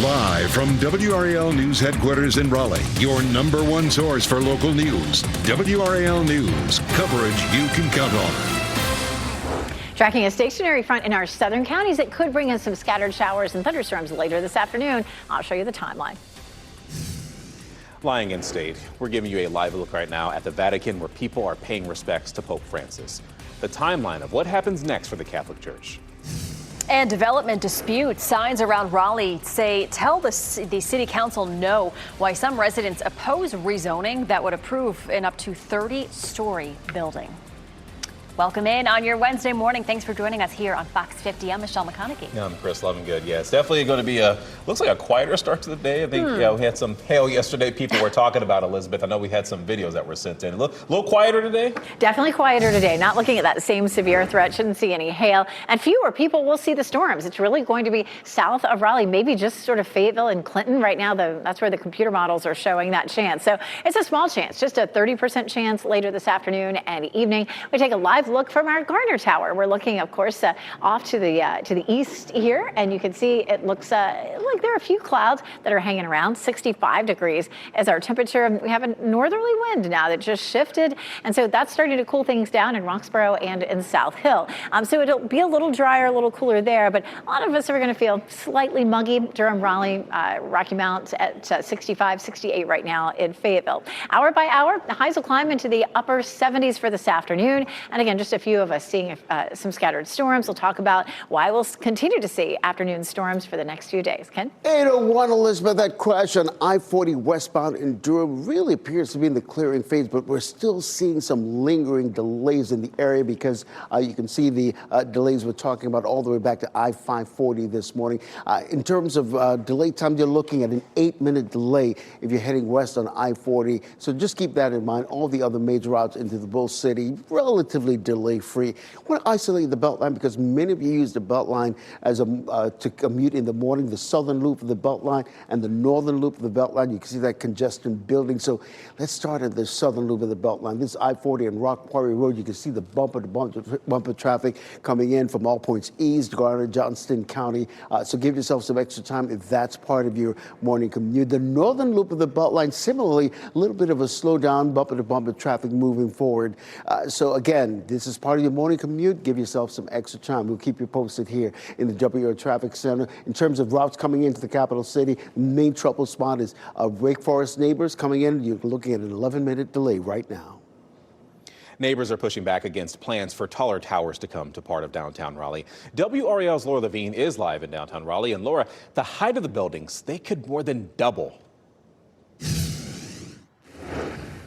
Live from WRAL News Headquarters in Raleigh, your number one source for local news. WRAL News, coverage you can count on. Tracking a stationary front in our southern counties, it could bring in some scattered showers and thunderstorms later this afternoon. I'll show you the timeline. Flying in state, we're giving you a live look right now at the Vatican, where people are paying respects to Pope Francis. The timeline of what happens next for the Catholic Church. And development disputes. Signs around Raleigh tell the city council no, why some residents oppose rezoning that would approve an up to 30-story building. Welcome in on your Wednesday morning. Thanks for joining us here on Fox 50. I'm Michelle McConaughey. Yeah, I'm Chris Lovingood. Yeah, it's definitely going to be looks like a quieter start to the day. I think we had some hail yesterday. People were talking about Elizabeth. I know we had some videos that were sent in. A little quieter today? Definitely quieter today. Not looking at that same severe threat. Shouldn't see any hail. And fewer people will see the storms. It's really going to be south of Raleigh, maybe just sort of Fayetteville and Clinton. Right now, that's where the computer models are showing that chance. So it's a small chance, just a 30% chance later this afternoon and evening. We take a live look from our Garner Tower. We're looking, of course, off to the east here, and you can see it looks like there are a few clouds that are hanging around. 65 degrees is our temperature. We have a northerly wind now that just shifted, and so that's starting to cool things down in Roxborough and in South Hill. So it'll be a little drier, a little cooler there, but a lot of us are going to feel slightly muggy. Durham, Raleigh, Rocky Mount at 65, 68 right now in Fayetteville. Hour by hour, the highs will climb into the upper 70s for this afternoon, and again, just a few of us seeing some scattered storms. We'll talk about why we'll continue to see afternoon storms for the next few days. Ken? 801 Elizabeth, that crash on I-40 westbound in Durham really appears to be in the clearing phase, but we're still seeing some lingering delays in the area because you can see the delays we're talking about all the way back to I-540 this morning. In terms of delay time, you're looking at an 8-minute delay if you're heading west on I-40. So just keep that in mind. All the other major routes into the Bull City, relatively delay-free. I want to isolate the Beltline because many of you use the Beltline as to commute in the morning, the southern loop of the Beltline and the northern loop of the Beltline. You can see that congestion building. So let's start at the southern loop of the Beltline. This is I-40 and Rock Quarry Road. You can see the bumper traffic coming in from all points east, Garner, Johnston County. So give yourself some extra time if that's part of your morning commute. The northern loop of the Beltline, similarly, a little bit of a slowdown, bumper-to-bumper traffic moving forward. So again, this is part of your morning commute. Give yourself some extra time. We'll keep you posted here in the WRAL Traffic Center. In terms of routes coming into the capital city, the main trouble spot is Wake Forest neighbors coming in. You're looking at an 11-minute delay right now. Neighbors are pushing back against plans for taller towers to come to part of downtown Raleigh. WRAL's Laura Levine is live in downtown Raleigh. And Laura, the height of the buildings, they could more than double.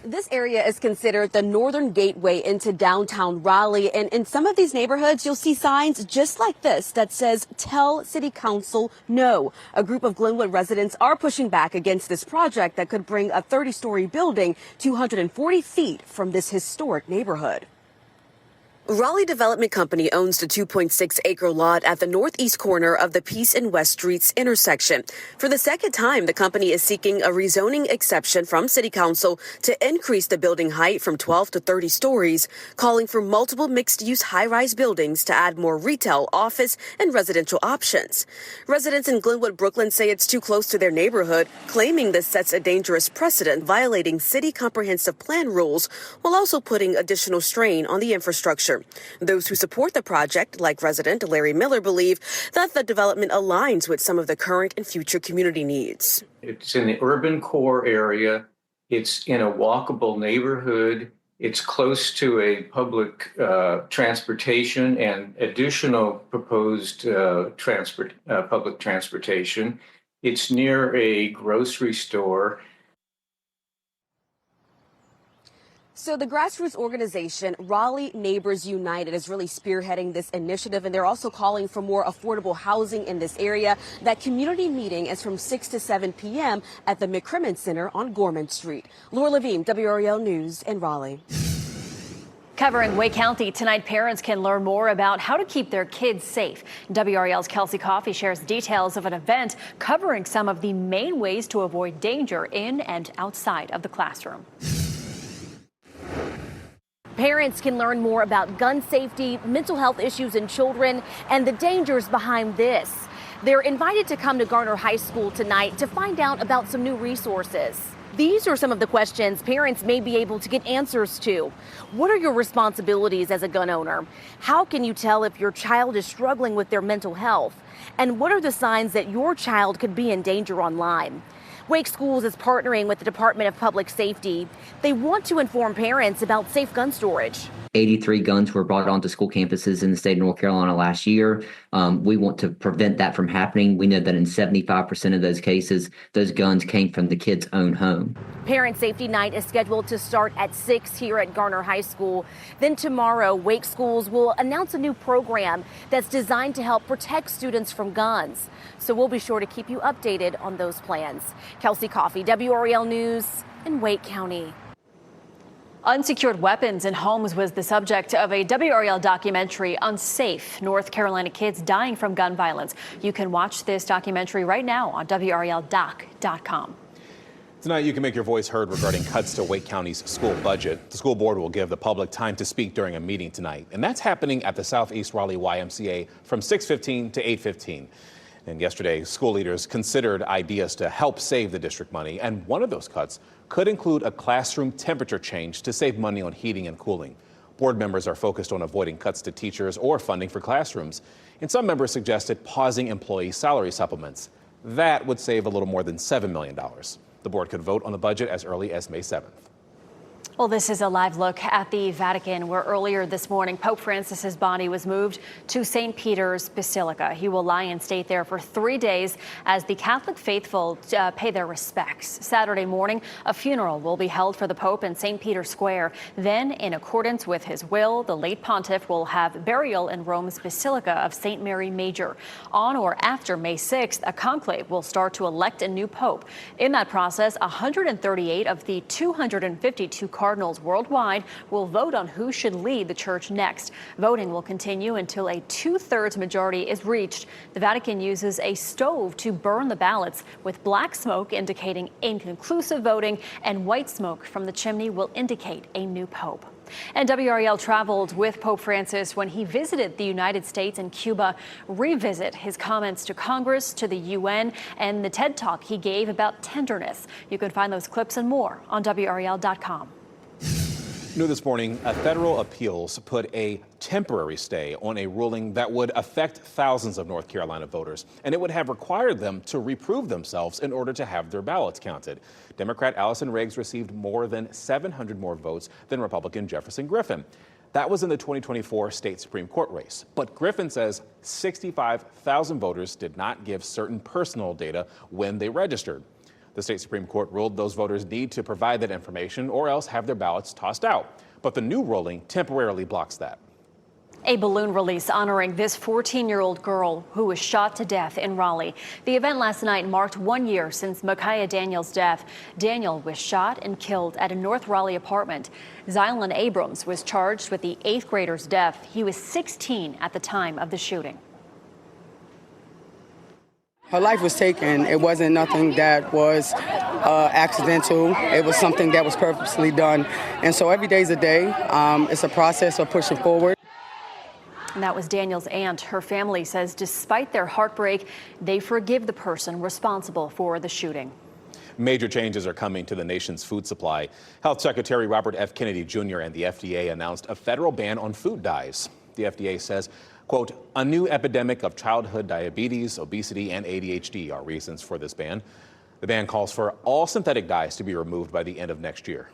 This area is considered the northern gateway into downtown Raleigh, and in some of these neighborhoods, you'll see signs just like this that says, "Tell City Council no." A group of Glenwood residents are pushing back against this project that could bring a 30-story building 240 feet from this historic neighborhood. Raleigh Development Company owns the 2.6-acre lot at the northeast corner of the Peace and West Streets intersection. For the second time, the company is seeking a rezoning exception from City Council to increase the building height from 12 to 30 stories, calling for multiple mixed-use high-rise buildings to add more retail, office, and residential options. Residents in Glenwood, Brooklyn say it's too close to their neighborhood, claiming this sets a dangerous precedent, violating city comprehensive plan rules, while also putting additional strain on the infrastructure. Those who support the project, like resident Larry Miller, believe that the development aligns with some of the current and future community needs. It's in the urban core area. It's in a walkable neighborhood. It's close to a public transportation and additional proposed public transportation. It's near a grocery store. So the grassroots organization Raleigh Neighbors United is really spearheading this initiative, and they're also calling for more affordable housing in this area. That community meeting is from 6 to 7 p.m. at the McCrimmon Center on Gorman Street. Laura Levine, WRAL News in Raleigh. Covering Wake County tonight, parents can learn more about how to keep their kids safe. WRAL's Kelsey Coffey shares details of an event covering some of the main ways to avoid danger in and outside of the classroom. Parents can learn more about gun safety, mental health issues in children, and the dangers behind this. They're invited to come to Garner High School tonight to find out about some new resources. These are some of the questions parents may be able to get answers to. What are your responsibilities as a gun owner? How can you tell if your child is struggling with their mental health? And what are the signs that your child could be in danger online? Wake Schools is partnering with the Department of Public Safety. They want to inform parents about safe gun storage. 83 guns were brought onto school campuses in the state of North Carolina last year. We want to prevent that from happening. We know that in 75% of those cases, those guns came from the kid's own home. Parent Safety Night is scheduled to start at 6 here at Garner High School. Then tomorrow, Wake Schools will announce a new program that's designed to help protect students from guns. So we'll be sure to keep you updated on those plans. Kelsey Coffey, WRAL News in Wake County. Unsecured weapons in homes was the subject of a WRAL documentary, Unsafe, North Carolina Kids Dying from Gun Violence. You can watch this documentary right now on WRALdoc.com. Tonight, you can make your voice heard regarding cuts to Wake County's school budget. The school board will give the public time to speak during a meeting tonight, and that's happening at the Southeast Raleigh YMCA from 6:15 to 8:15. And yesterday, school leaders considered ideas to help save the district money, and one of those cuts could include a classroom temperature change to save money on heating and cooling. Board members are focused on avoiding cuts to teachers or funding for classrooms, and some members suggested pausing employee salary supplements. That would save a little more than $7 million. The board could vote on the budget as early as May 7th. Well, this is a live look at the Vatican, where earlier this morning, Pope Francis's body was moved to St. Peter's Basilica. He will lie in state there for 3 days as the Catholic faithful pay their respects. Saturday morning, a funeral will be held for the Pope in St. Peter's Square. Then, in accordance with his will, the late pontiff will have burial in Rome's Basilica of St. Mary Major. On or after May 6th, a conclave will start to elect a new pope. In that process, 138 of the 252 cardinals worldwide will vote on who should lead the church next. Voting will continue until a 2/3 majority is reached. The Vatican uses a stove to burn the ballots, with black smoke indicating inconclusive voting, and white smoke from the chimney will indicate a new pope. And WRAL traveled with Pope Francis when he visited the United States and Cuba. Revisit his comments to Congress, to the UN, and the TED Talk he gave about tenderness. You can find those clips and more on WRAL.com. New this morning, a federal appeals put a temporary stay on a ruling that would affect thousands of North Carolina voters, and it would have required them to reprove themselves in order to have their ballots counted. Democrat Allison Riggs received more than 700 more votes than Republican Jefferson Griffin. That was in the 2024 state Supreme Court race. But Griffin says 65,000 voters did not give certain personal data when they registered. The state Supreme Court ruled those voters need to provide that information or else have their ballots tossed out. But the new ruling temporarily blocks that. A balloon release honoring this 14-year-old girl who was shot to death in Raleigh. The event last night marked 1 year since Micaiah Daniels' death. Daniel was shot and killed at a North Raleigh apartment. Zylan Abrams was charged with the 8th grader's death. He was 16 at the time of the shooting. Her life was taken. It wasn't nothing that was accidental. It was something that was purposely done. And so every day is a day. It's a process of pushing forward. And that was Daniel's aunt. Her family says despite their heartbreak, they forgive the person responsible for the shooting. Major changes are coming to the nation's food supply. Health Secretary Robert F. Kennedy Jr. and the FDA announced a federal ban on food dyes. The FDA says, quote, a new epidemic of childhood diabetes, obesity, and ADHD are reasons for this ban. The ban calls for all synthetic dyes to be removed by the end of next year.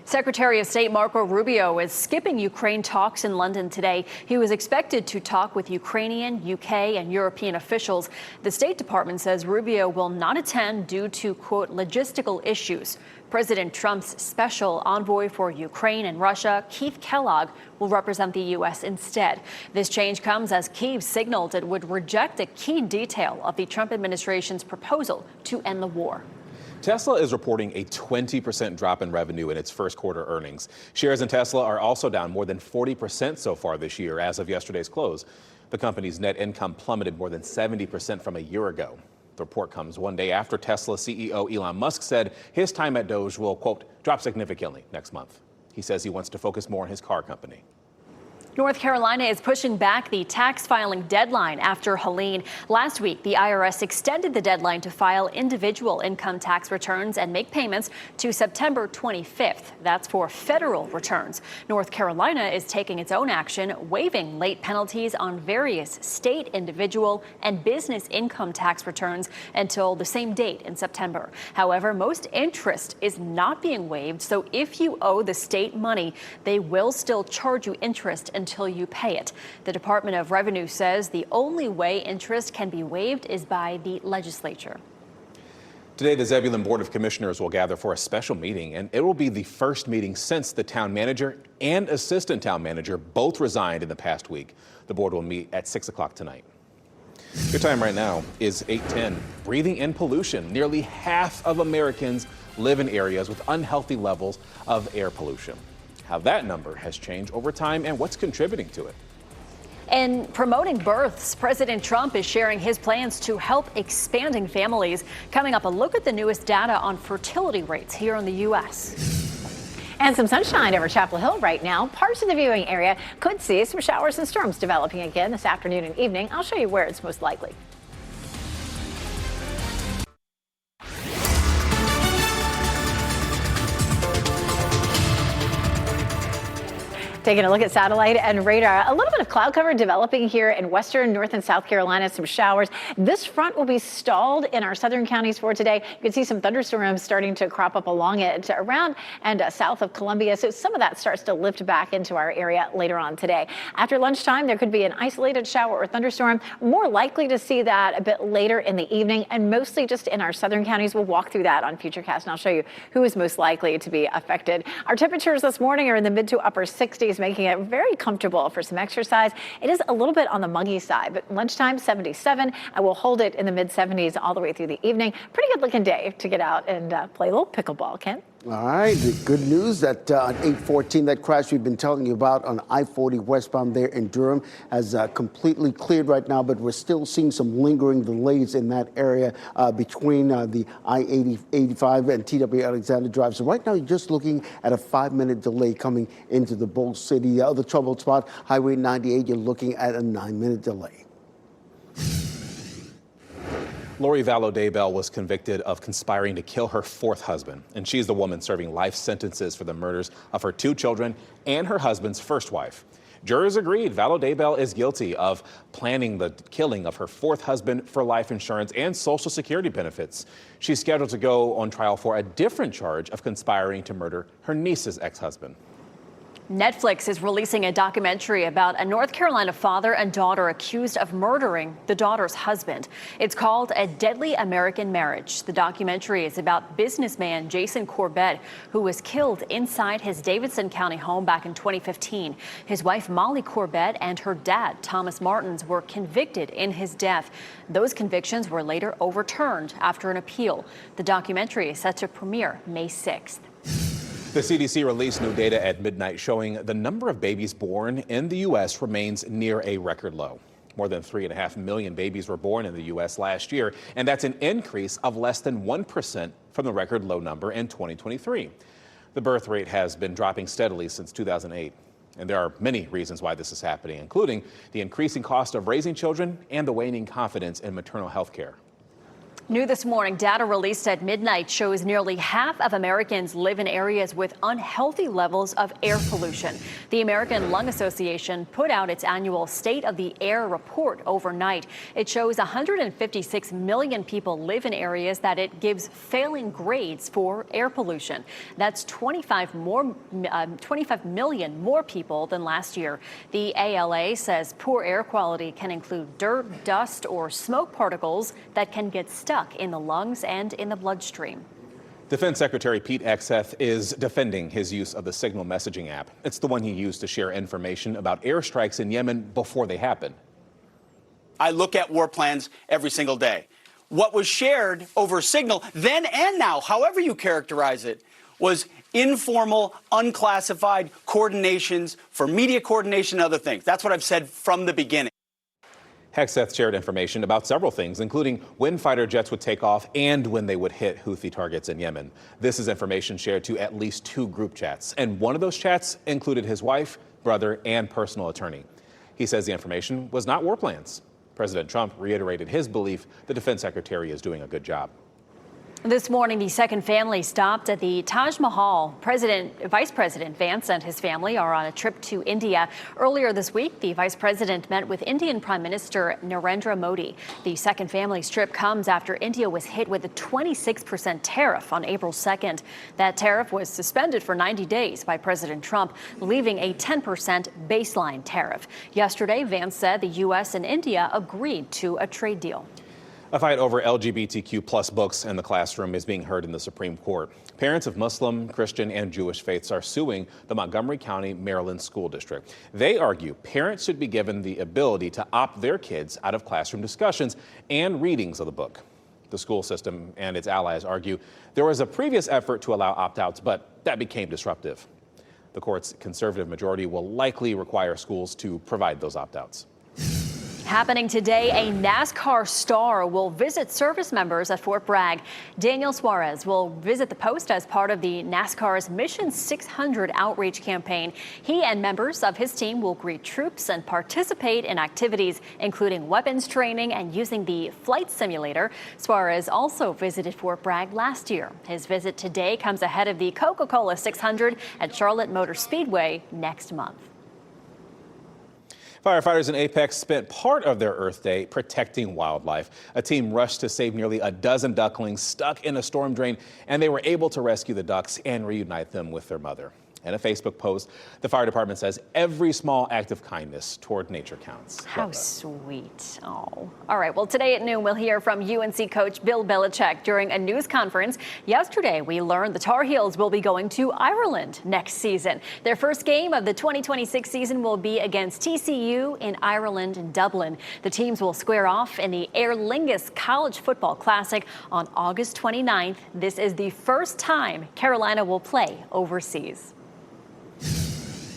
Secretary of State Marco Rubio is skipping Ukraine talks in London today. He was expected to talk with Ukrainian, UK, and European officials. The State Department says Rubio will not attend due to, quote, logistical issues. President Trump's special envoy for Ukraine and Russia, Keith Kellogg, will represent the U.S. instead. This change comes as Kyiv signaled it would reject a key detail of the Trump administration's proposal to end the war. Tesla is reporting a 20% drop in revenue in its first quarter earnings. Shares in Tesla are also down more than 40% so far this year as of yesterday's close. The company's net income plummeted more than 70% from a year ago. The report comes one day after Tesla CEO Elon Musk said his time at Doge will, quote, drop significantly next month. He says he wants to focus more on his car company. North Carolina is pushing back the tax filing deadline after Helene. Last week, the IRS extended the deadline to file individual income tax returns and make payments to September 25th. That's for federal returns. North Carolina is taking its own action, waiving late penalties on various state, individual, and business income tax returns until the same date in September. However, most interest is not being waived, so if you owe the state money, they will still charge you interest until you pay it. The Department of Revenue says the only way interest can be waived is by the legislature. Today, the Zebulon Board of Commissioners will gather for a special meeting, and it will be the first meeting since the town manager and assistant town manager both resigned in the past week. The board will meet at 6 o'clock tonight. Your time right now is 8:10. Breathing in pollution. Nearly half of Americans live in areas with unhealthy levels of air pollution. How that number has changed over time and what's contributing to it. In promoting births, President Trump is sharing his plans to help expanding families. Coming up, a look at the newest data on fertility rates here in the U.S. And some sunshine over Chapel Hill right now. Parts of the viewing area could see some showers and storms developing again this afternoon and evening. I'll show you where it's most likely. Taking a look at satellite and radar, a little bit of cloud cover developing here in western, north, and South Carolina, some showers. This front will be stalled in our southern counties for today. You can see some thunderstorms starting to crop up along it around and south of Columbia. So some of that starts to lift back into our area later on today. After lunchtime, there could be an isolated shower or thunderstorm. More likely to see that a bit later in the evening and mostly just in our southern counties. We'll walk through that on Futurecast and I'll show you who is most likely to be affected. Our temperatures this morning are in the mid to upper 60s. Making it very comfortable for some exercise. It is a little bit on the muggy side, but lunchtime 77, and we'll hold it in the mid 70s all the way through the evening. Pretty good looking day to get out and play a little pickleball, Ken. All right, the good news that on 814, that crash we've been telling you about on I-40 westbound there in Durham has completely cleared right now, but we're still seeing some lingering delays in that area between the I-85 and T.W. Alexander Drive. So right now you're just looking at a 5-minute delay coming into the Bold City. The other troubled spot, Highway 98, you're looking at a 9-minute delay. Lori Vallow Daybell was convicted of conspiring to kill her fourth husband, and she's the woman serving life sentences for the murders of her 2 children and her husband's first wife. Jurors agreed Vallow Daybell is guilty of planning the killing of her fourth husband for life insurance and Social Security benefits. She's scheduled to go on trial for a different charge of conspiring to murder her niece's ex-husband. Netflix is releasing a documentary about a North Carolina father and daughter accused of murdering the daughter's husband. It's called A Deadly American Marriage. The documentary is about businessman Jason Corbett, who was killed inside his Davidson County home back in 2015. His wife Molly Corbett and her dad Thomas Martins were convicted in his death. Those convictions were later overturned after an appeal. The documentary is set to premiere May 6th. The CDC released new data at midnight showing the number of babies born in the U.S. remains near a record low. More than 3.5 million babies were born in the U.S. last year, and that's an increase of less than 1% from the record low number in 2023. The birth rate has been dropping steadily since 2008. And there are many reasons why this is happening, including the increasing cost of raising children and the waning confidence in maternal health care. New this morning, data released at midnight shows nearly half of Americans live in areas with unhealthy levels of air pollution. The American Lung Association put out its annual State of the Air report overnight. It shows 156 million people live in areas that it gives failing grades for air pollution. That's 25 million more people than last year. The ALA says poor air quality can include dirt, dust, or smoke particles that can get stuck in the lungs and in the bloodstream. Defense Secretary Pete Hegseth is defending his use of the Signal messaging app. It's the one he used to share information about airstrikes in Yemen before they happened. I look at war plans every single day. What was shared over Signal then and now, however you characterize it, was informal, unclassified coordinations for media coordination and other things. That's what I've said from the beginning. Hegseth shared information about several things, including when fighter jets would take off and when they would hit Houthi targets in Yemen. This is information shared to at least 2 group chats, and one of those chats included his wife, brother, and personal attorney. He says the information was not war plans. President Trump reiterated his belief the defense secretary is doing a good job. This morning, the second family stopped at the Taj Mahal. Vice President Vance and his family are on a trip to India. Earlier this week, the vice president met with Indian Prime Minister Narendra Modi. The second family's trip comes after India was hit with a 26% tariff on April 2nd. That tariff was suspended for 90 days by President Trump, leaving a 10% baseline tariff. Yesterday, Vance said the U.S. and India agreed to a trade deal. A fight over LGBTQ plus books in the classroom is being heard in the Supreme Court. Parents of Muslim, Christian, and Jewish faiths are suing the Montgomery County, Maryland School District. They argue parents should be given the ability to opt their kids out of classroom discussions and readings of the book. The school system and its allies argue there was a previous effort to allow opt-outs, but that became disruptive. The court's conservative majority will likely require schools to provide those opt-outs. Happening today, a NASCAR star will visit service members at Fort Bragg. Daniel Suarez will visit the post as part of the NASCAR's Mission 600 outreach campaign. He and members of his team will greet troops and participate in activities including weapons training and using the flight simulator. Suarez also visited Fort Bragg last year. His visit today comes ahead of the Coca-Cola 600 at Charlotte Motor Speedway next month. Firefighters in Apex spent part of their Earth Day protecting wildlife. A team rushed to save nearly a dozen ducklings stuck in a storm drain, and they were able to rescue the ducks and reunite them with their mother. In a Facebook post, the fire department says every small act of kindness toward nature counts. How sweet. Oh. All right. Well, today at noon, we'll hear from UNC coach Bill Belichick during a news conference. Yesterday, we learned the Tar Heels will be going to Ireland next season. Their first game of the 2026 season will be against TCU in Ireland and Dublin. The teams will square off in the Aer Lingus College Football Classic on August 29th. This is the first time Carolina will play overseas.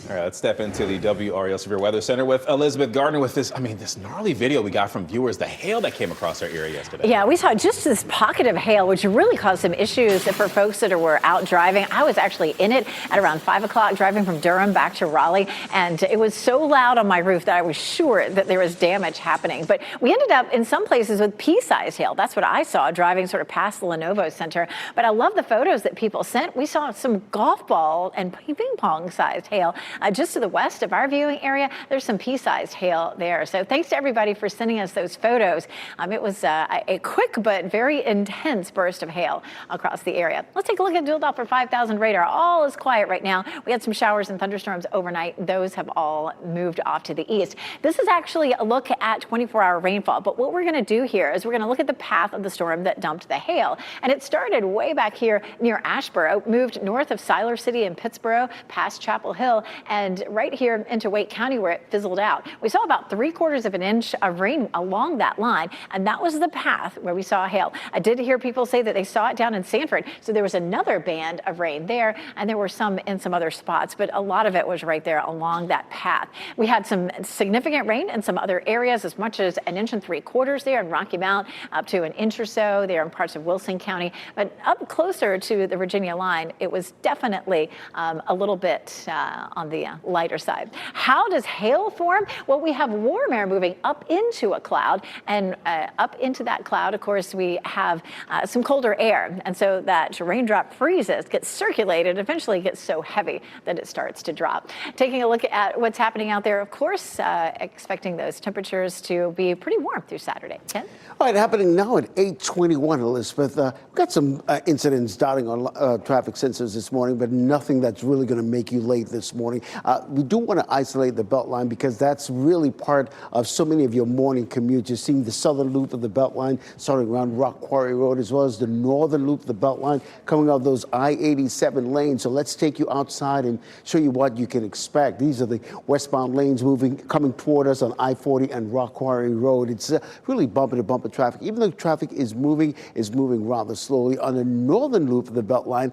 All right, let's step into the WRAL Severe Weather Center with Elizabeth Gardner with this gnarly video we got from viewers, the hail that came across our area yesterday. Yeah, we saw just this pocket of hail, which really caused some issues for folks that were out driving. I was actually in it at around 5 o'clock driving from Durham back to Raleigh, and it was so loud on my roof that I was sure that there was damage happening. But we ended up in some places with pea-sized hail. That's what I saw driving sort of past the Lenovo Center. But I love the photos that people sent. We saw some golf ball and ping pong sized hail. Just to the west of our viewing area, there's some pea-sized hail there. So thanks to everybody for sending us those photos. It was a quick but very intense burst of hail across the area. Let's take a look at Dual Doppler 5000 radar. All is quiet right now. We had some showers and thunderstorms overnight. Those have all moved off to the east. This is actually a look at 24-hour rainfall. But what we're going to do here is we're going to look at the path of the storm that dumped the hail. And it started way back here near Asheboro, moved north of Siler City and Pittsboro, past Chapel Hill, and right here into Wake County where it fizzled out. We saw about 3/4 of an inch of rain along that line, and that was the path where we saw hail. I did hear people say that they saw it down in Sanford, so there was another band of rain there, and there were some in some other spots, but a lot of it was right there along that path. We had some significant rain in some other areas, as much as 1.75 inches there in Rocky Mount, up to an inch or so there in parts of Wilson County, but up closer to the Virginia line, it was definitely a little bit on the lighter side. How does hail form? Well, we have warm air moving up into a cloud, and up into that cloud, of course, we have some colder air, and so that raindrop freezes, gets circulated, eventually gets so heavy that it starts to drop. Taking a look at what's happening out there, of course, expecting those temperatures to be pretty warm through Saturday. Ken? All right, happening now at 8:21, Elizabeth. We've got some incidents dotting on traffic sensors this morning, but nothing that's really going to make you late this morning. We do want to isolate the Beltline because that's really part of so many of your morning commutes. You're seeing the southern loop of the Beltline starting around Rock Quarry Road, as well as the northern loop of the Beltline coming out of those I-87 lanes. So let's take you outside and show you what you can expect. These are the westbound lanes coming toward us on I-40 and Rock Quarry Road. It's really bumper-to-bumper traffic. Even though traffic is moving rather slowly. On the northern loop of the Beltline,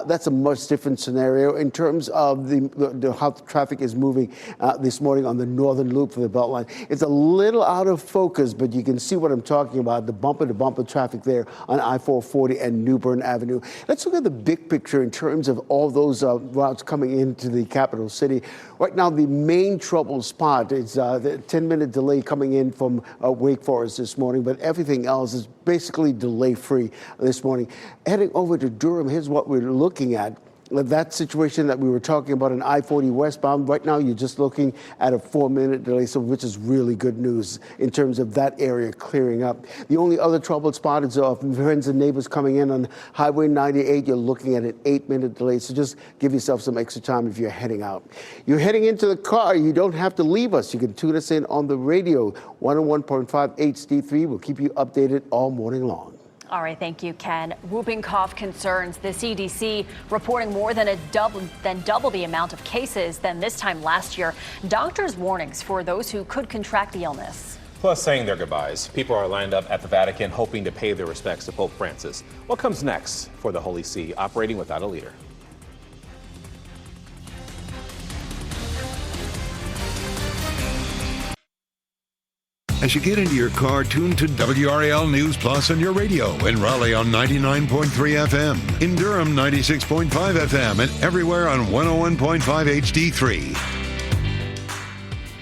that's a much different scenario in terms of the how the traffic is moving this morning on the northern loop for the Beltline. It's a little out of focus, but you can see what I'm talking about, the bumper-to-bumper traffic there on I-440 and New Bern Avenue. Let's look at the big picture in terms of all those routes coming into the capital city. Right now, the main trouble spot is the 10-minute delay coming in from Wake Forest this morning, but everything else is basically delay-free this morning. Heading over to Durham, here's what we're looking at. That situation that we were talking about in I-40 westbound, right now you're just looking at a 4-minute delay, so which is really good news in terms of that area clearing up. The only other troubled spot is friends and neighbors coming in on Highway 98. You're looking at an 8-minute delay, so just give yourself some extra time if you're heading out. You're heading into the car, you don't have to leave us. You can tune us in on the radio, 101.5 HD3. We'll keep you updated all morning long. All right, thank you, Ken. Whooping cough concerns. The CDC reporting more than double the amount of cases than this time last year. Doctors' warnings for those who could contract the illness. Plus saying their goodbyes. People are lined up at the Vatican hoping to pay their respects to Pope Francis. What comes next for the Holy See operating without a leader? As you get into your car, tune to WRAL News Plus on your radio. In Raleigh on 99.3 FM. In Durham, 96.5 FM. And everywhere on 101.5 HD3.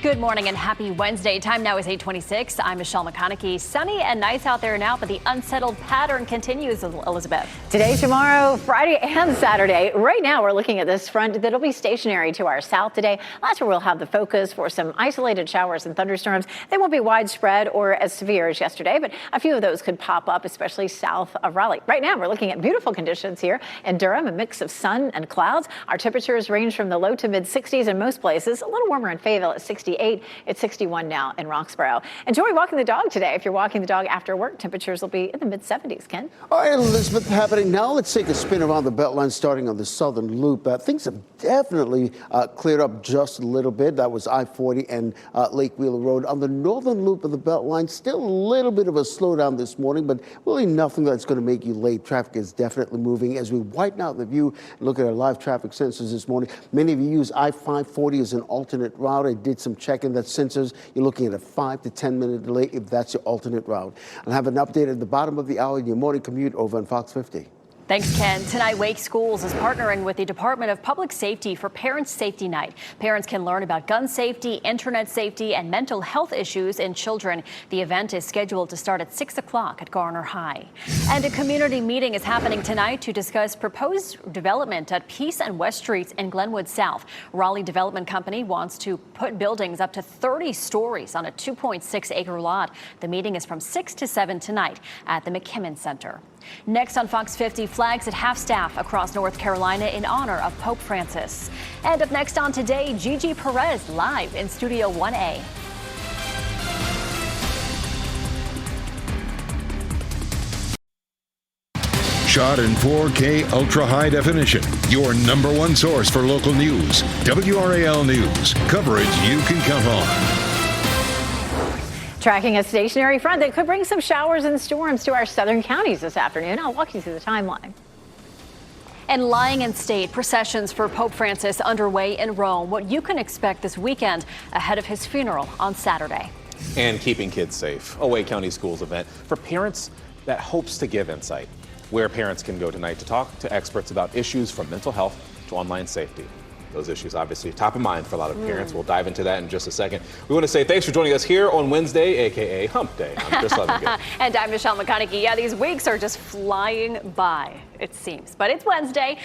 Good morning and happy Wednesday. Time now is 8:26. I'm Michelle McConaughey. Sunny and nice out there now, but the unsettled pattern continues, Elizabeth. Today, tomorrow, Friday, and Saturday. Right now, we're looking at this front that'll be stationary to our south today. That's where we'll have the focus for some isolated showers and thunderstorms. They won't be widespread or as severe as yesterday, but a few of those could pop up, especially south of Raleigh. Right now, we're looking at beautiful conditions here in Durham, a mix of sun and clouds. Our temperatures range from the low to mid 60s in most places, a little warmer in Fayetteville at 68. It's 61 now in Roxborough. Enjoy walking the dog today. If you're walking the dog after work, temperatures will be in the mid 70s. Ken? All right, Elizabeth, happening now. Let's take a spin around the Beltline starting on the southern loop. Things have definitely cleared up just a little bit. That was I-40 and Lake Wheeler Road. On the northern loop of the Beltline, still a little bit of a slowdown this morning, but really nothing that's going to make you late. Traffic is definitely moving. As we widen out the view and look at our live traffic sensors this morning, many of you use I-540 as an alternate route. I did some checking that sensors. You're looking at a 5 to 10 minute delay if that's your alternate route. I'll have an update at the bottom of the hour in your morning commute over on Fox 50. Thanks, Ken. Tonight, Wake Schools is partnering with the Department of Public Safety for Parents Safety Night. Parents can learn about gun safety, internet safety, and mental health issues in children. The event is scheduled to start at 6 o'clock at Garner High. And a community meeting is happening tonight to discuss proposed development at Peace and West Streets in Glenwood South. Raleigh Development Company wants to put buildings up to 30 stories on a 2.6-acre lot. The meeting is from 6 to 7 tonight at the McKimmon Center. Next on Fox 50, flags at half-staff across North Carolina in honor of Pope Francis. And up next on Today, Gigi Perez live in Studio 1A. Shot in 4K ultra high definition. Your number one source for local news. WRAL News. Coverage you can count on. Tracking a stationary front that could bring some showers and storms to our southern counties this afternoon. I'll walk you through the timeline. And lying in state, processions for Pope Francis underway in Rome. What you can expect this weekend ahead of his funeral on Saturday. And keeping kids safe. A Wake County Schools event for parents that hopes to give insight. Where parents can go tonight to talk to experts about issues from mental health to online safety. Those issues obviously top of mind for a lot of parents. We'll dive into that in just a second. We want to say thanks for joining us here on Wednesday, aka Hump Day. I'm Chris Levingood. And I'm Michelle McConaughey. Yeah, these weeks are just flying by, it seems. But it's Wednesday.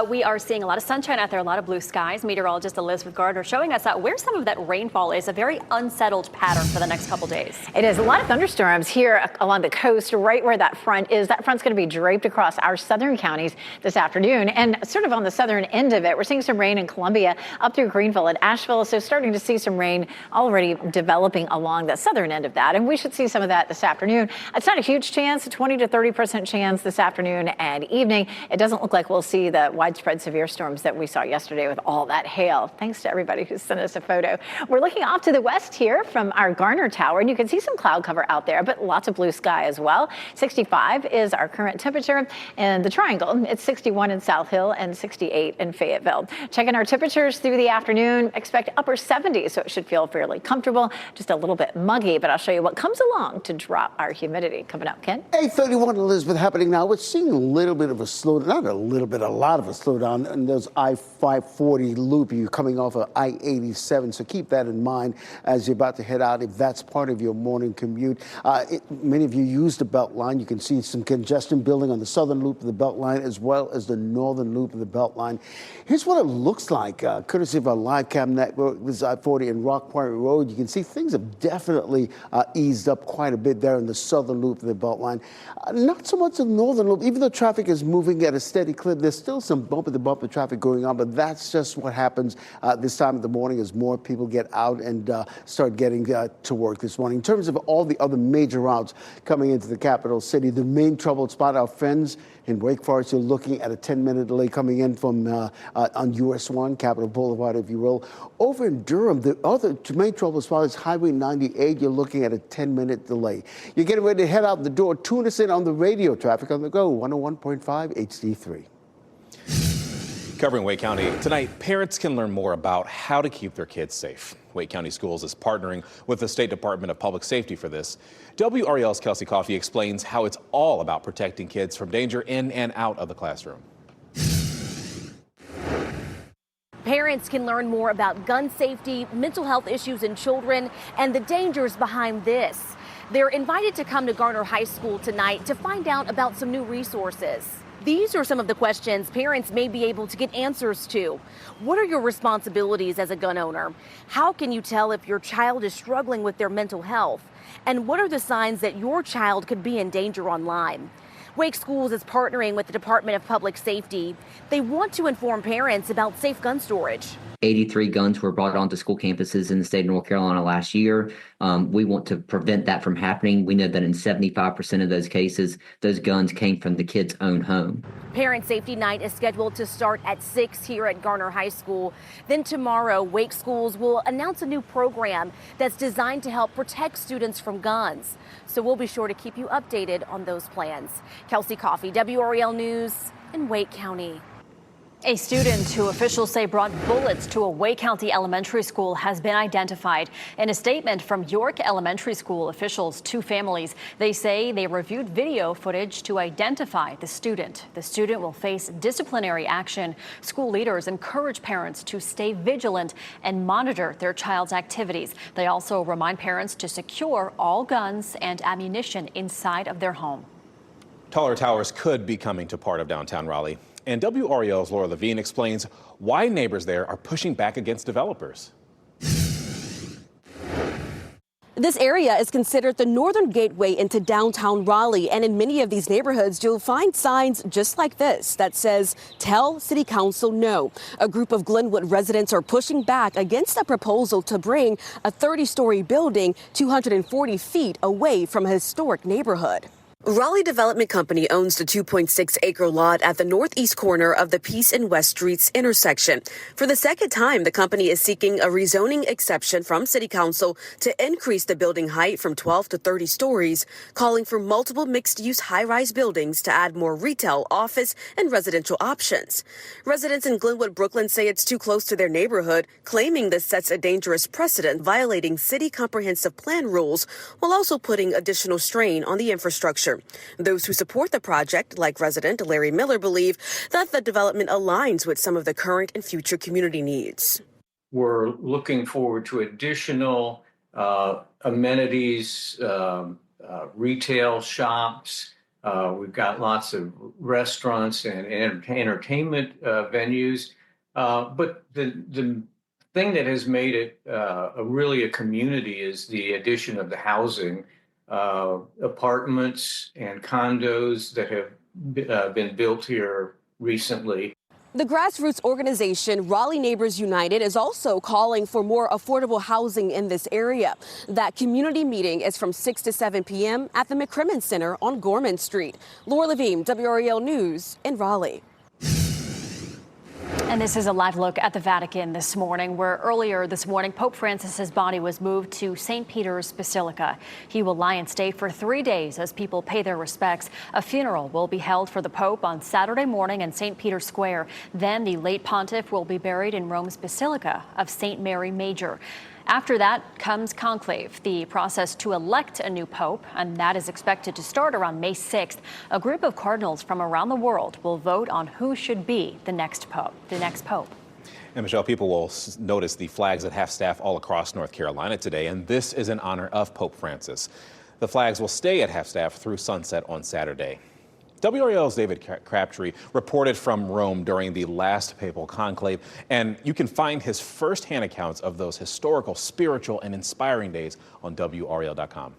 We are seeing a lot of sunshine out there, a lot of blue skies. Meteorologist Elizabeth Gardner showing us where some of that rainfall is, a very unsettled pattern for the next couple days. It is a lot of thunderstorms here along the coast, right where that front is. That front's going to be draped across our southern counties this afternoon. And sort of on the southern end of it, we're seeing some rain in Columbia up through Greenville and Asheville. So starting to see some rain already developing along the southern end of that. And we should see some of that this afternoon. It's not a huge chance, 20 to 30% chance this afternoon and evening. It doesn't look like we'll see the widespread severe storms that we saw yesterday with all that hail. Thanks to everybody who sent us a photo. We're looking off to the west here from our Garner Tower, and you can see some cloud cover out there, but lots of blue sky as well. 65 is our current temperature. In the Triangle, it's 61 in South Hill and 68 in Fayetteville. Checking our our temperatures through the afternoon. Expect upper 70s, so it should feel fairly comfortable. Just a little bit muggy, but I'll show you what comes along to drop our humidity. Coming up, Ken. 8:31 Elizabeth happening now. We're seeing a little bit of a slowdown, not a little bit, a lot of a slowdown in those I-540 loop. You're coming off of I-87, so keep that in mind as you're about to head out if that's part of your morning commute. Many of you use the Beltline. You can see some congestion building on the southern loop of the Beltline as well as the northern loop of the Beltline. Here's what it looks like, courtesy of our live cam network. This is I-40 and Rock Quarry Road. You can see things have definitely eased up quite a bit there in the southern loop of the Beltline. Not so much the northern loop. Even though traffic is moving at a steady clip, there's still some bumper-to-bumper traffic going on, but that's just what happens this time of the morning as more people get out and start getting to work this morning. In terms of all the other major routes coming into the capital city, the main troubled spot, our friends in Wake Forest, you're looking at a 10-minute delay coming in from on US 1, Capitol Boulevard, if you will. Over in Durham, the other main trouble spot is Highway 98. You're looking at a 10-minute delay. You're getting ready to head out the door. Tune us in on the radio. Traffic on the go, 101.5 HD3. Covering Wake County tonight, parents can learn more about how to keep their kids safe. Wake County Schools is partnering with the State Department of Public Safety for this. WRAL's Kelsey Coffey explains how it's all about protecting kids from danger in and out of the classroom. Parents can learn more about gun safety, mental health issues in children, and the dangers behind this. They're invited to come to Garner High School tonight to find out about some new resources. These are some of the questions parents may be able to get answers to. What are your responsibilities as a gun owner? How can you tell if your child is struggling with their mental health? And what are the signs that your child could be in danger online? Wake Schools is partnering with the Department of Public Safety. They want to inform parents about safe gun storage. 83 guns were brought onto school campuses in the state of North Carolina last year. We want to prevent that from happening. We know that in 75% of those cases, those guns came from the kid's own home. Parent Safety Night is scheduled to start at 6 here at Garner High School. Then tomorrow, Wake Schools will announce a new program that's designed to help protect students from guns. So we'll be sure to keep you updated on those plans. Kelsey Coffey, WRAL News in Wake County. A student who officials say brought bullets to a Wake County elementary school has been identified. In a statement from York Elementary School officials to families, they say they reviewed video footage to identify the student. The student will face disciplinary action. School leaders encourage parents to stay vigilant and monitor their child's activities. They also remind parents to secure all guns and ammunition inside of their home. Taller towers could be coming to part of downtown Raleigh. And WRAL's Laura Levine explains why neighbors there are pushing back against developers. This area is considered the northern gateway into downtown Raleigh, and in many of these neighborhoods, you'll find signs just like this that says, "Tell City Council no." A group of Glenwood residents are pushing back against a proposal to bring a 30-story building 240 feet away from a historic neighborhood. Raleigh Development Company owns the 2.6-acre lot at the northeast corner of the Peace and West Streets intersection. For the second time, the company is seeking a rezoning exception from City Council to increase the building height from 12 to 30 stories, calling for multiple mixed-use high-rise buildings to add more retail, office, and residential options. Residents in Glenwood, Brooklyn say it's too close to their neighborhood, claiming this sets a dangerous precedent, violating city comprehensive plan rules, while also putting additional strain on the infrastructure. Those who support the project, like resident Larry Miller, believe that the development aligns with some of the current and future community needs. We're looking forward to additional amenities, retail shops. We've got lots of restaurants and entertainment venues. But the thing that has made it really a community is the addition of the housing. Apartments and condos that have been built here recently. The grassroots organization Raleigh Neighbors United is also calling for more affordable housing in this area. That community meeting is from 6 to 7 p.m. at the McCrimmon Center on Gorman Street. Laura Levine, WRAL News in Raleigh. And this is a live look at the Vatican this morning, where earlier this morning, Pope Francis's body was moved to St. Peter's Basilica. He will lie in state for 3 days as people pay their respects. A funeral will be held for the Pope on Saturday morning in St. Peter's Square. Then the late pontiff will be buried in Rome's Basilica of St. Mary Major. After that comes conclave, the process to elect a new pope, and that is expected to start around May 6th. A group of cardinals from around the world will vote on who should be the next pope. And Michelle, people will notice the flags at half-staff all across North Carolina today, and this is in honor of Pope Francis. The flags will stay at half-staff through sunset on Saturday. WRAL's David Crabtree reported from Rome during the last papal conclave, and you can find his first-hand accounts of those historical, spiritual, and inspiring days on WRAL.com.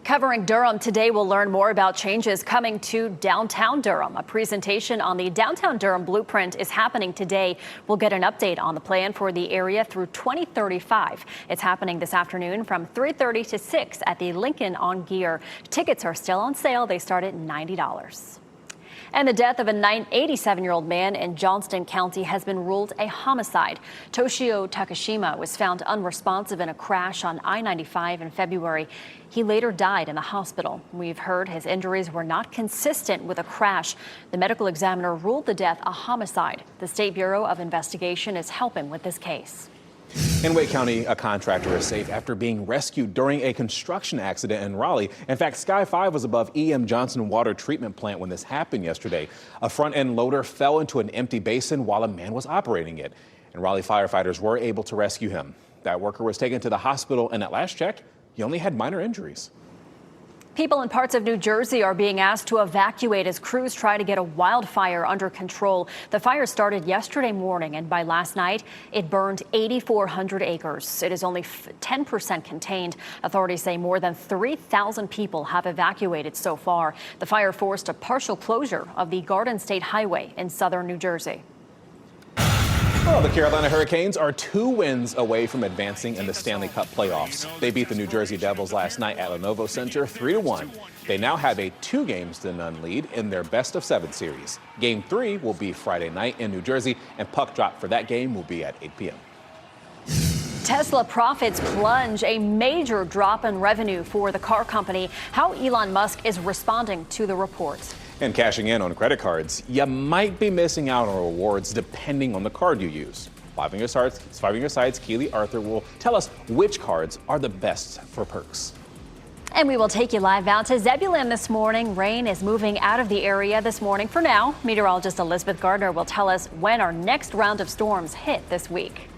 Covering Durham today, we'll learn more about changes coming to downtown Durham. A presentation on the downtown Durham blueprint is happening today. We'll get an update on the plan for the area through 2035. It's happening this afternoon from 3:30 to 6 at the Lincoln on Gear. Tickets are still on sale. They start at $90. And the death of a 87-year-old man in Johnston County has been ruled a homicide. Toshio Takashima was found unresponsive in a crash on I-95 in February. He later died in the hospital. We've heard his injuries were not consistent with a crash. The medical examiner ruled the death a homicide. The State Bureau of Investigation is helping with this case. In Wake County, a contractor is safe after being rescued during a construction accident in Raleigh. In fact, Sky 5 was above E.M. Johnson Water Treatment Plant when this happened yesterday. A front-end loader fell into an empty basin while a man was operating it. And Raleigh firefighters were able to rescue him. That worker was taken to the hospital, and at last check, he only had minor injuries. People in parts of New Jersey are being asked to evacuate as crews try to get a wildfire under control. The fire started yesterday morning, and by last night, it burned 8,400 acres. It is only 10% contained. Authorities say more than 3,000 people have evacuated so far. The fire forced a partial closure of the Garden State Highway in southern New Jersey. Well, the Carolina Hurricanes are 2 wins away from advancing in the Stanley Cup playoffs. They beat the New Jersey Devils last night at Lenovo Center 3-1. They now have a 2-0 lead in their best-of-7 series. Game 3 will be Friday night in New Jersey, and puck drop for that game will be at 8 p.m. Tesla profits plunge, a major drop in revenue for the car company. How Elon Musk is responding to the reports. And cashing in on credit cards, you might be missing out on rewards depending on the card you use. 5 on your sides, Keely Arthur will tell us which cards are the best for perks. And we will take you live out to Zebulon this morning. Rain is moving out of the area this morning for now. Meteorologist Elizabeth Gardner will tell us when our next round of storms hit this week.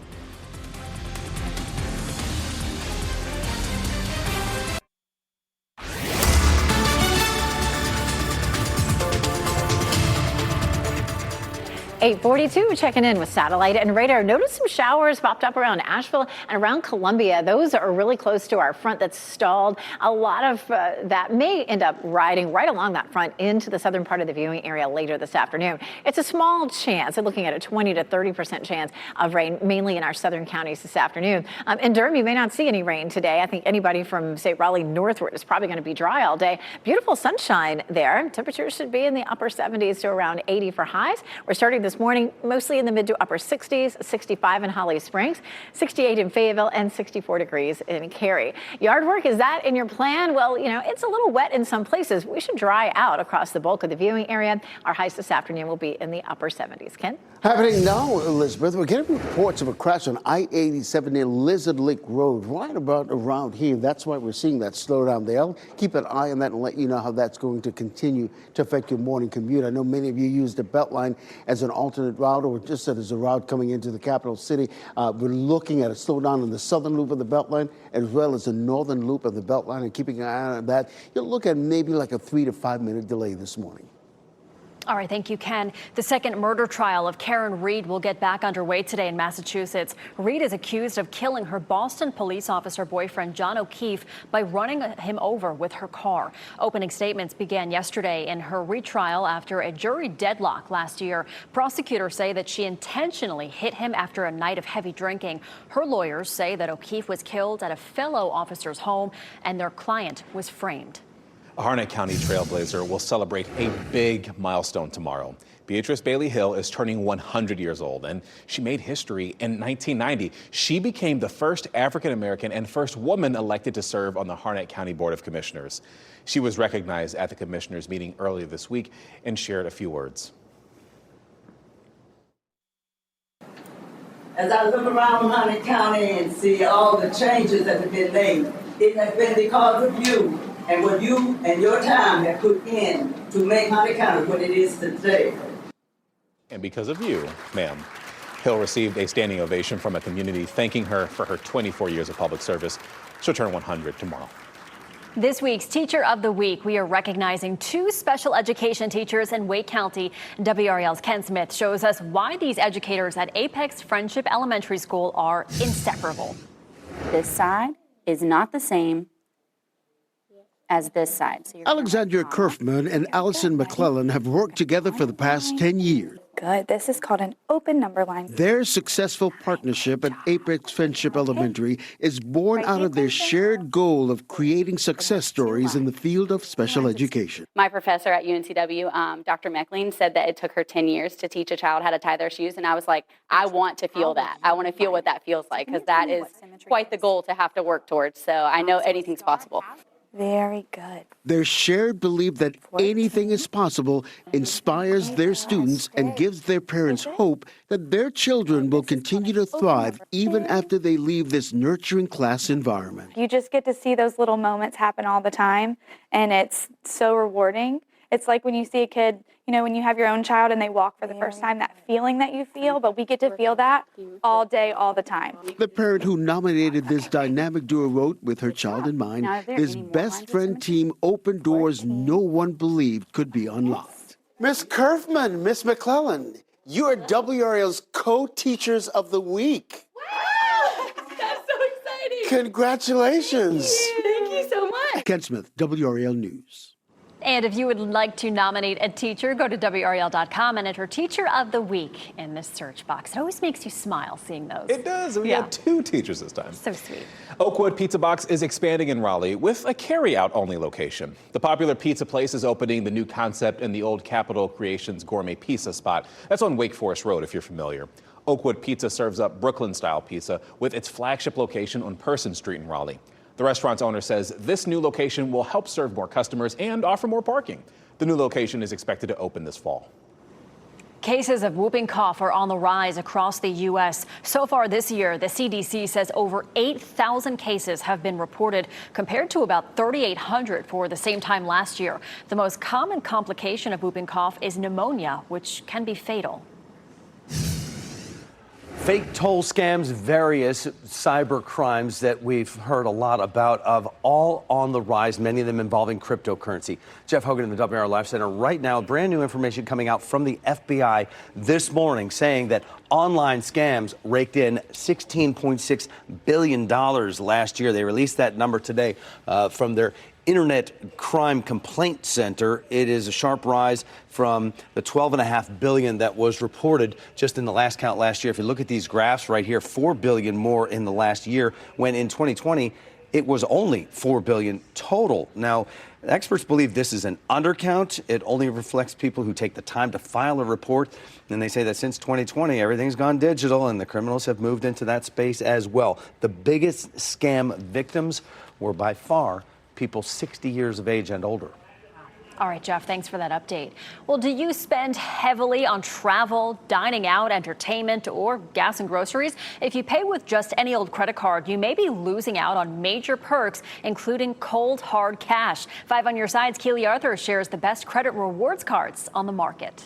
.42 checking in with satellite and radar. Notice some showers popped up around Asheville and around Columbia. Those are really close to our front that's stalled. A lot of that may end up riding right along that front into the southern part of the viewing area later this afternoon. It's a small chance. I'm looking at a 20 to 30% chance of rain, mainly in our southern counties this afternoon. In Durham, you may not see any rain today. I think anybody from, say, Raleigh northward is probably going to be dry all day. Beautiful sunshine there. Temperatures should be in the upper 70s to around 80 for highs. We're starting this morning mostly in the mid to upper 60s, 65 in Holly Springs, 68 in Fayetteville, and 64 degrees in Cary. Yard work, is that in your plan? Well, you know, it's a little wet in some places. We should dry out across the bulk of the viewing area. Our highs this afternoon will be in the upper 70s. Ken? Happening now, Elizabeth, we're getting reports of a crash on I-87 near Lizard Lake Road, right about around here. That's why we're seeing that slowdown there. I'll keep an eye on that and let you know how that's going to continue to affect your morning commute. I know many of you use the Beltline as an alternate route or just as a route coming into the capital city. We're looking at a slowdown in the southern loop of the Beltline as well as the northern loop of the Beltline, and keeping an eye on that. You'll look at maybe like a 3 to 5 minute delay this morning. All right, thank you, Ken. The second murder trial of Karen Reed will get back underway today in Massachusetts. Reed is accused of killing her Boston police officer boyfriend, John O'Keefe, by running him over with her car. Opening statements began yesterday in her retrial after a jury deadlock last year. Prosecutors say that she intentionally hit him after a night of heavy drinking. Her lawyers say that O'Keefe was killed at a fellow officer's home and their client was framed. A Harnett County trailblazer will celebrate a big milestone tomorrow. Beatrice Bailey Hill is turning 100 years old, and she made history in 1990. She became the first African-American and first woman elected to serve on the Harnett County Board of Commissioners. She was recognized at the commissioners' meeting earlier this week and shared a few words. As I look around Harnett County and see all the changes that have been made, it has been because of you and what you and your time have put in to make Harnett County what it is today. And because of you, ma'am. Hill received a standing ovation from a community thanking her for her 24 years of public service. She'll turn 100 tomorrow. This week's Teacher of the Week, we are recognizing 2 special education teachers in Wake County. WRAL's Ken Smith shows us why these educators at Apex Friendship Elementary School are inseparable. This side is not the same as this side. So Alexandria Kerfman and Allison McClellan have worked together for the past 10 years. Good. This is called an open number line. Their successful partnership at Apex Friendship Elementary is born out of their shared goal of creating success stories in the field of special education. My professor at UNCW, Dr. Meckling, said that it took her 10 years to teach a child how to tie their shoes. And I was like, I want to feel that. I want to feel what that feels like, because that is quite the goal to have to work towards. So I know anything's possible. Very good. Their shared belief that anything is possible inspires their students and gives their parents hope that their children will continue to thrive even after they leave this nurturing class environment. You just get to see those little moments happen all the time, and it's so rewarding. It's like when you see a kid, you know, when you have your own child and they walk for the first time, that feeling that you feel, but we get to feel that all day, all the time. The parent who nominated this dynamic duo wrote, with her child in mind, this best friend team opened doors no one believed could be unlocked. Miss Kerfman, Miss McClellan, you are WRAL's Co-Teachers of the Week. Wow! That's so exciting. Congratulations. Thank you so much. Ken Smith, WRAL News. And if you would like to nominate a teacher, go to WRAL.com and enter Teacher of the Week in the search box. It always makes you smile seeing those. It does. We got 2 teachers this time. So sweet. Oakwood Pizza Box is expanding in Raleigh with a carry-out-only location. The popular pizza place is opening the new concept in the old Capitol Creations Gourmet Pizza spot. That's on Wake Forest Road, if you're familiar. Oakwood Pizza serves up Brooklyn-style pizza with its flagship location on Person Street in Raleigh. The restaurant's owner says this new location will help serve more customers and offer more parking. The new location is expected to open this fall. Cases of whooping cough are on the rise across the U.S. So far this year, the CDC says over 8,000 cases have been reported, compared to about 3,800 for the same time last year. The most common complication of whooping cough is pneumonia, which can be fatal. Fake toll scams, various cyber crimes that we've heard a lot about, of all on the rise, many of them involving cryptocurrency. Jeff Hogan in the WR Live Center right now. Brand new information coming out from the FBI this morning saying that online scams raked in $16.6 billion last year. They released that number today from their Internet Crime Complaint Center. It is a sharp rise from the $12.5 billion that was reported just in the last count last year. If you look at these graphs right here, $4 billion more in the last year, when in 2020 it was only $4 billion total. Now, experts believe this is an undercount. It only reflects people who take the time to file a report. And they say that since 2020, everything's gone digital and the criminals have moved into that space as well. The biggest scam victims were by far people 60 years of age and older. All right, Jeff, thanks for that update. Well, do you spend heavily on travel, dining out, entertainment, or gas and groceries? If you pay with just any old credit card, you may be losing out on major perks, including cold, hard cash. 5 on your side's Keely Arthur shares the best credit rewards cards on the market.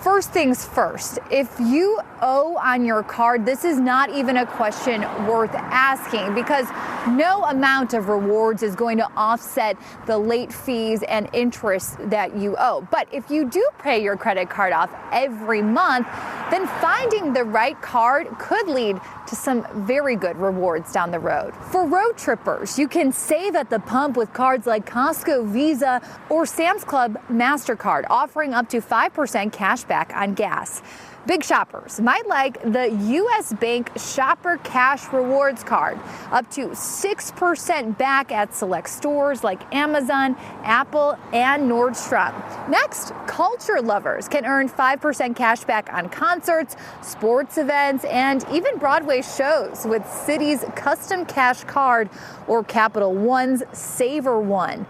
First things first, if you owe on your card, this is not even a question worth asking, because no amount of rewards is going to offset the late fees and interest that you owe. But if you do pay your credit card off every month, then finding the right card could lead to some very good rewards down the road. For road trippers, you can save at the pump with cards like Costco Visa or Sam's Club MasterCard, offering up to 5% cash back on gas. Big shoppers might like the U.S. Bank Shopper Cash Rewards Card, up to 6% back at select stores like Amazon, Apple, and Nordstrom. Next, culture lovers can earn 5% cash back on concerts, sports events, and even Broadway shows with Citi's Custom Cash Card or Capital One's Saver One.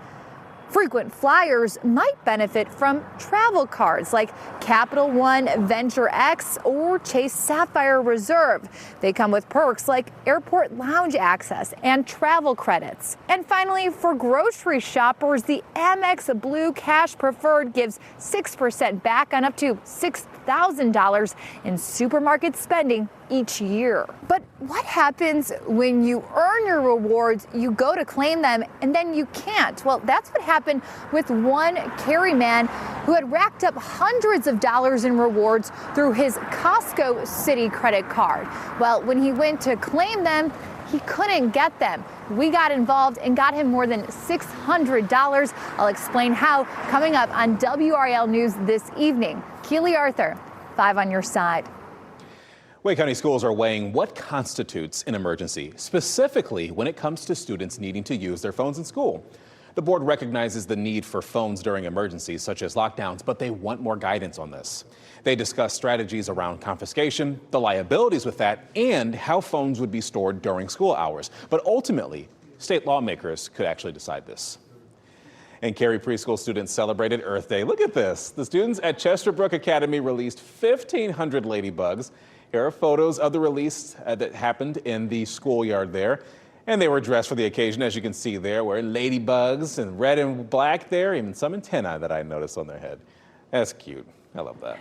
Frequent flyers might benefit from travel cards like Capital One Venture X or Chase Sapphire Reserve. They come with perks like airport lounge access and travel credits. And finally, for grocery shoppers, the Amex Blue Cash Preferred gives 6% back on up to $6,000 in supermarket spending each year. But what happens when you earn your rewards, you go to claim them, and then you can't? Well, that's what happened with one Cary man who had racked up hundreds of dollars in rewards through his Costco City credit card. Well, when he went to claim them, he couldn't get them. We got involved and got him more than $600. I'll explain how coming up on WRAL News this evening. Keely Arthur, 5 on your side. Wake County schools are weighing what constitutes an emergency, specifically when it comes to students needing to use their phones in school. The board recognizes the need for phones during emergencies such as lockdowns, but they want more guidance on this. They discuss strategies around confiscation, the liabilities with that, and how phones would be stored during school hours. But ultimately, state lawmakers could actually decide this. And Cary preschool students celebrated Earth Day. Look at this. The students at Chesterbrook Academy released 1,500 ladybugs. Here are photos of the release that happened in the schoolyard there. And they were dressed for the occasion, as you can see there, wearing ladybugs and red and black there, even some antennae that I noticed on their head. That's cute. I love that.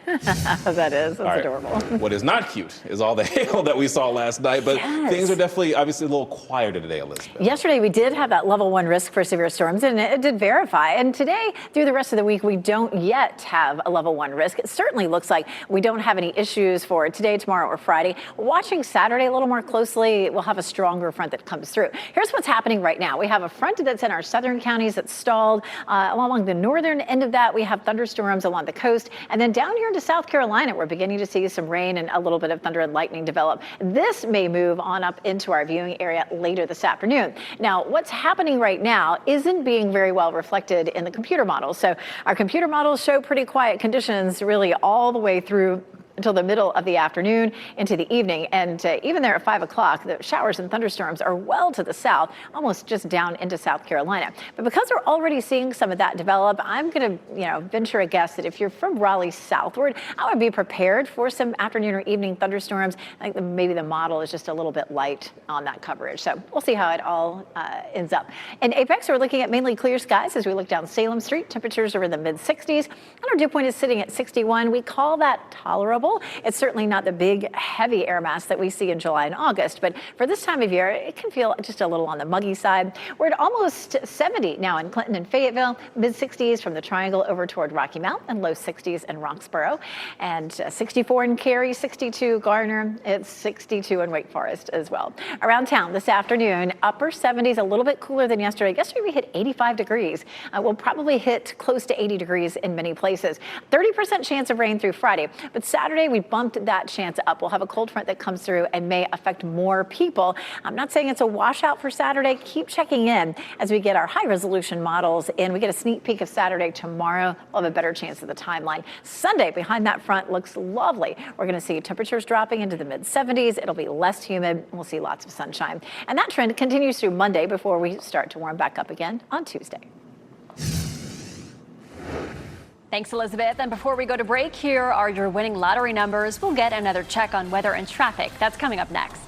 That is. That's adorable. What is not cute is all the hail that we saw last night, but things are definitely, obviously, a little quieter today, Elizabeth. Yesterday, we did have that level 1 risk for severe storms, and it did verify. And today, through the rest of the week, we don't yet have a level 1 risk. It certainly looks like we don't have any issues for today, tomorrow, or Friday. Watching Saturday a little more closely, we'll have a stronger front that comes through. Here's what's happening right now. We have a front that's in our southern counties that's stalled. Along the northern end of that, we have thunderstorms along the coast. And then down here into South Carolina, we're beginning to see some rain and a little bit of thunder and lightning develop. This may move on up into our viewing area later this afternoon. Now, what's happening right now isn't being very well reflected in the computer models. So our computer models show pretty quiet conditions really all the way through until the middle of the afternoon into the evening. And even there at 5 o'clock, the showers and thunderstorms are well to the south, almost just down into South Carolina. But because we're already seeing some of that develop, I'm going to, venture a guess that if you're from Raleigh southward, I would be prepared for some afternoon or evening thunderstorms. I think maybe the model is just a little bit light on that coverage. So we'll see how it all ends up. In Apex, we're looking at mainly clear skies as we look down Salem Street. Temperatures are in the mid-60s, and our dew point is sitting at 61. We call that tolerable. It's certainly not the big, heavy air mass that we see in July and August, but for this time of year, it can feel just a little on the muggy side. We're at almost 70 now in Clinton and Fayetteville, mid-60s from the Triangle over toward Rocky Mount, and low 60s in Roxborough, and 64 in Cary, 62 Garner, it's 62 in Wake Forest as well. Around town this afternoon, upper 70s, a little bit cooler than yesterday. Yesterday we hit 85 degrees. We'll probably hit close to 80 degrees in many places. 30% chance of rain through Friday, but Saturday we bumped that chance up. We'll have a cold front that comes through and may affect more people. I'm not saying it's a washout for Saturday. Keep checking in as we get our high resolution models in. We get a sneak peek of Saturday tomorrow. We'll have a better chance of the timeline. Sunday behind that front looks lovely. We're going to see temperatures dropping into the mid 70s. It'll be less humid. We'll see lots of sunshine. And that trend continues through Monday before we start to warm back up again on Tuesday. Thanks, Elizabeth. And before we go to break, here are your winning lottery numbers. We'll get another check on weather and traffic. That's coming up next.